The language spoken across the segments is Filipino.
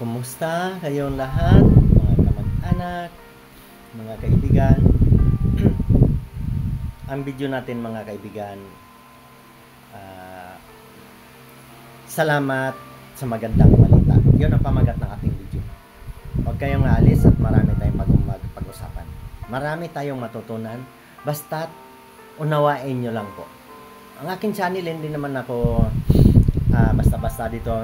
Kumusta kayong lahat, mga kamag-anak, mga kaibigan? Ang video natin mga kaibigan, ah, salamat sa magandang balita. Yun ang pamagat ng ating video. Huwag kayong aalis at marami tayong pag-usapan. Marami tayong matutunan, basta't unawain nyo lang po. Ang aking channel, hindi naman ako basta-basta dito,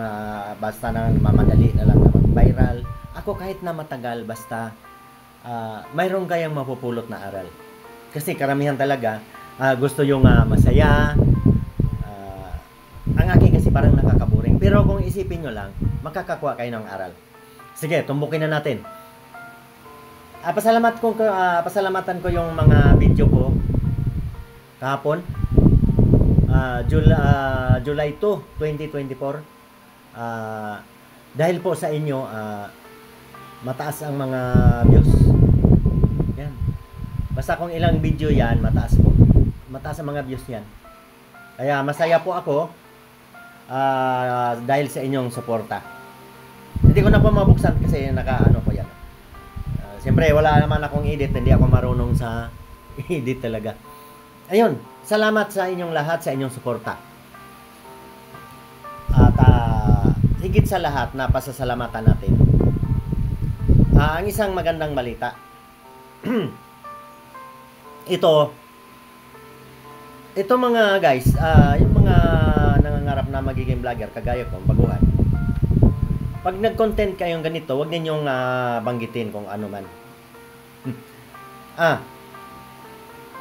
basta na mamadali na lang na mag-viral. Ako kahit na matagal, basta mayroon kayang mapupulot na aral. Kasi karamihan talaga, gusto yung masaya. Ang aking kasi parang nakakaboring. Pero kung isipin nyo lang, makakakuha kayo ng aral. Sige, tumbukin na natin. Pasalamatan ko yung mga video ko kahapon. July 2, 2024. Dahil po sa inyo, mataas ang mga views. Yan. Basta kung ilang video yan, mataas po. Mataas ang mga views yan. Kaya masaya po ako dahil sa inyong suporta. Hindi ko na po mabuksan kasi naka-ano po yan. Siyempre, wala naman akong edit. Hindi ako marunong sa edit talaga. Ayun, salamat sa inyong lahat, sa inyong suporta. At higit sa lahat na pasasalamatan natin. Ang isang magandang balita. Ito mga guys, yung mga nangangarap na magiging vlogger, kagaya ko, baguhan. Pag nag-content kayong ganito, huwag ninyong banggitin kung ano man.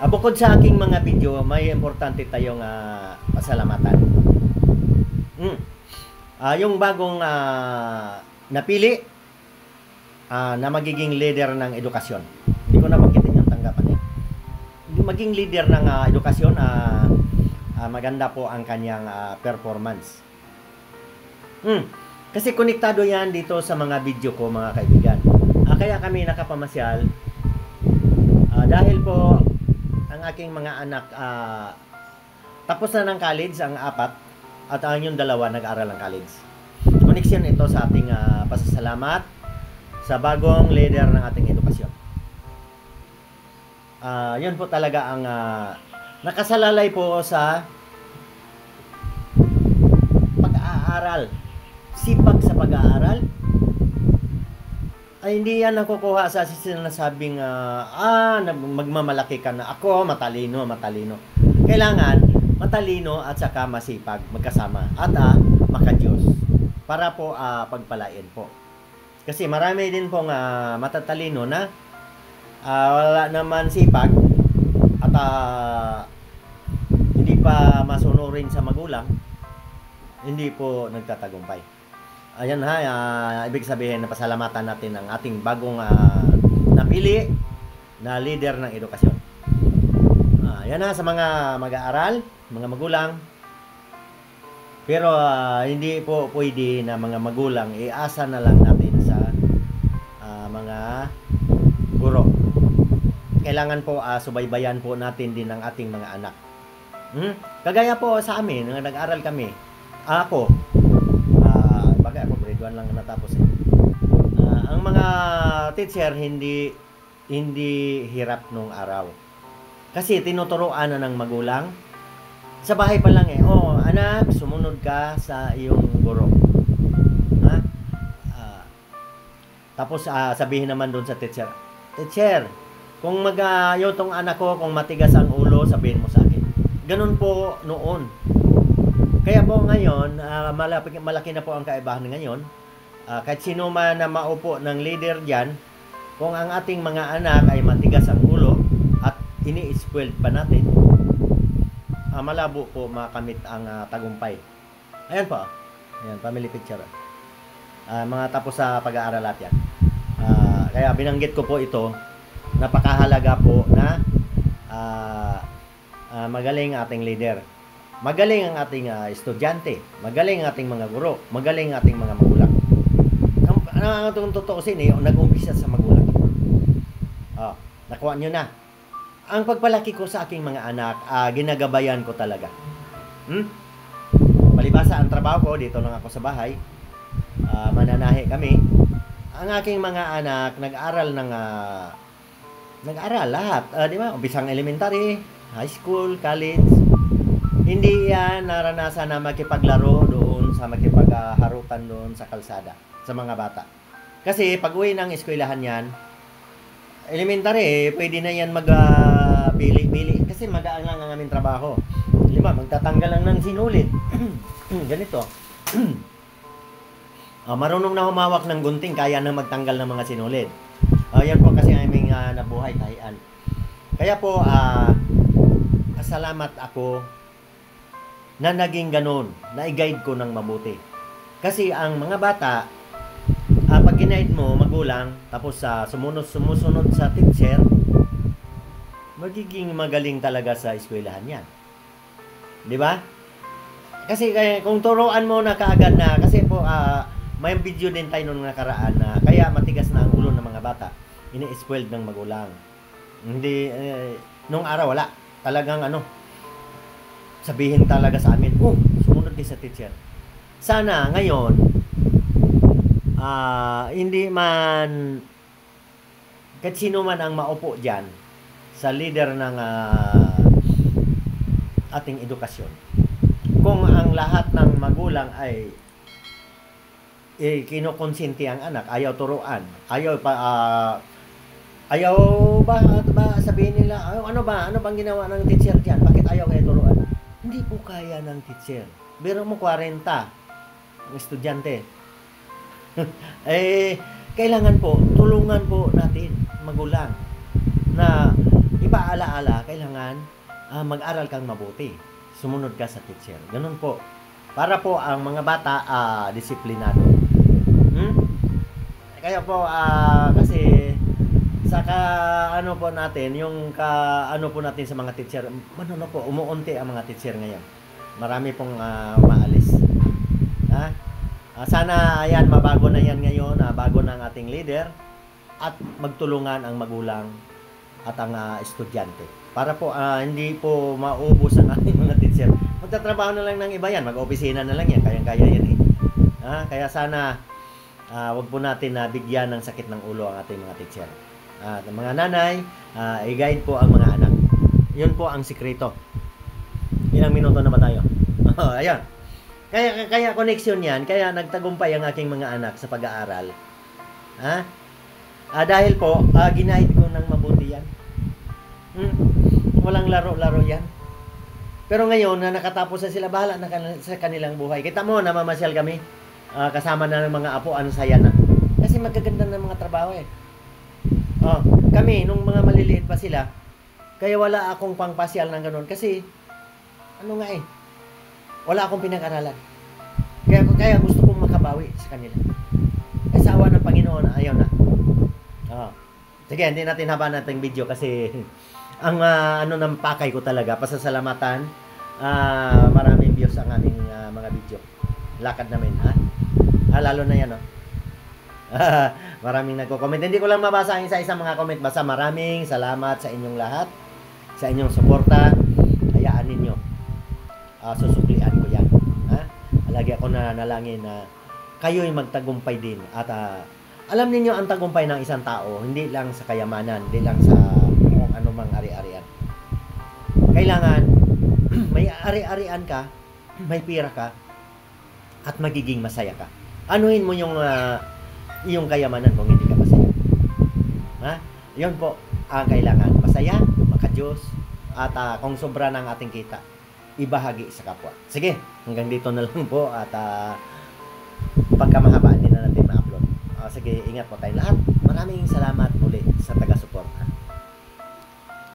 Bukod sa aking mga video, may importante tayong pasalamatan. Yung bagong napili na magiging leader ng edukasyon. Hindi ko na banggitin yung tanggapan niya. Maging leader ng edukasyon, maganda po ang kanyang performance. Kasi konektado yan dito sa mga video ko, mga kaibigan. Kaya kami nakapamasyal dahil po ang aking mga anak tapos na ng college, ang 4 at ang yung 2 nag-aaral ng college. Connection ito sa ating pasasalamat sa bagong leader ng ating edukasyon. Yun po talaga ang nakasalalay po sa pag-aaral. Sipag sa pag-aaral. Ay hindi yan nakukuha sa sinasabing magmamalaki ka na ako, matalino. Kailangan matalino at saka masipag magkasama at makadiyos para po pagpalain po. Kasi marami din pong matatalino na wala naman sipag at hindi pa masunurin sa magulang, hindi po nagtatagumpay. Ayan ibig sabihin na pasalamatan natin ang ating bagong napili na leader ng edukasyon. Yan sa mga mag-aaral, mga magulang. Pero hindi po pwede na mga magulang iasa na lang natin sa mga guro. Kailangan po subaybayan po natin din ang ating mga anak. Kagaya po sa amin, nag-aaral kami. Ako grade 1 lang natapos ang mga teacher hindi hirap nung araw. Kasi tinuturuan na ng magulang. Sa bahay pa lang anak, sumunod ka sa iyong guro. Tapos sabihin naman doon sa teacher, kung tong anak ko, kung matigas ang ulo, sabihin mo sa akin. Ganun po noon. Kaya po ngayon, malaki na po ang kaibahan ngayon. Kahit sino man na maupo ng leader dyan, kung ang ating mga anak ay matigas ang ulo at ini-spoiled pa natin, malabo po makamit ang tagumpay. Ayan po. Ayan, family picture. Mga tapos sa pag-aaral at yan. Kaya binanggit ko po ito, napakahalaga po na magaling ating leader. Magaling ang ating estudyante, magaling ang ating mga guro, magaling ang ating mga magulang. Ang totoo nag-umpisa sa magulang. Nakuha nyo na. Ang pagpalaki ko sa aking mga anak, ginagabayan ko talaga. Palibasa ang trabaho ko, dito lang ako sa bahay. mananahi kami. Ang aking mga anak nag-aral lahat, di ba? Umpisang elementary, high school, college. Hindi yan naranasan na makipaglaro doon sa makipagharutan doon sa kalsada sa mga bata. Kasi pag uwi ng eskwelahan yan, elementary, pwede na yan mag-bili-bili. Kasi magaan lang ang aming trabaho. Di ba? Magtatanggal lang ng sinulid. Ganito. Marunong na humawak ng gunting, kaya na magtanggal ng mga sinulid. Yan po kasi aming nabuhay tahian. Kaya po, salamat ako na naging ganun, na i-guide ko ng mabuti. Kasi ang mga bata, pag ginaid mo, magulang, tapos sumusunod sa teacher, magiging magaling talaga sa eskwelahan yan. Di ba? Kasi kung turuan mo na kaagad na, kasi po, may video din tayo nung nakaraan na kaya matigas na ang ulo ng mga bata, ini-spoiled ng magulang. Hindi, nung araw wala. Talagang sabihin talaga sa amin, sumunod din sa teacher. Sana ngayon, hindi man, kahit sino man ang maupo dyan, sa leader ng ating edukasyon, kung ang lahat ng magulang ay kinukonsinti ang anak, ayaw turuan, ayaw ba sabihin nila, ano bang ginawa ng teacher diyan? Bakit ayaw kayo turuan? Hindi po kaya ng teacher. Biro mo 40 ang estudyante. Kailangan po tulungan po natin magulang na ipaalaala, kailangan mag-aral kang mabuti. Sumunod ka sa teacher. Ganun po. Para po ang mga bata disiplinado. Kaya po kasi saka po natin yung po natin sa mga teacher, po umuunti ang mga teacher ngayon. Marami pong umaalis. Sana ayan mabago na yan ngayon, bago na ang ating leader at magtulungan ang magulang at ang estudyante. Para po hindi po maubos ang ating mga teacher. Magtatrabaho na lang ng iba yan, mag-opisina na lang yan, kayang-kaya yan eh. Kaya sana wag po natin bigyan ng sakit ng ulo ang ating mga teacher. Mga nanay, i-guide po ang mga anak. Yun po ang sikreto. Ilang minuto na ba tayo? Ayan. Kaya connection yan, kaya nagtagumpay ang aking mga anak sa pag-aaral. Dahil po, ginaid ko ng mabuti yan. Walang laro-laro yan. Pero ngayon, na nakatapos na sila, bahala na sa kanilang buhay. Kita mo, namamasyal kami. Kasama na ng mga apo, ang saya na. Kasi magaganda ng mga trabaho eh. Kami, nung mga maliliit pa sila, kaya wala akong pangpasyal ng ganun. Kasi, wala akong pinag-aralan. Kaya gusto kong makabawi sa kanila. Kasi awa ng Panginoon, ayaw na. Sige, hindi natin haba natin video kasi ang ng pakay ko talaga, pasasalamatan, maraming views ang aming mga video. Lakad namin, lalo na yan, maraming nagko-comment. Hindi ko lang mabasa ang isa-isa mga comment. Basta maraming salamat sa inyong lahat, sa inyong suporta. Hayaan ninyo. Susuklian ko yan. Lagi ako nanalangin na kayo'y magtagumpay din. At alam niyo ang tagumpay ng isang tao, hindi lang sa kayamanan, hindi lang sa kung ano mang ari-arian. Kailangan may ari-arian ka, may pira ka, at magiging masaya ka. Anuhin mo yung kayamanan kung hindi ka masaya. Yun po ang kailangan. Masaya, maka-Diyos, at kung sobra ng ating kita, ibahagi sa kapwa. Sige, hanggang dito na lang po at pagka mahaba, hindi na natin ma-upload. Sige, ingat po tayo lahat. Maraming salamat.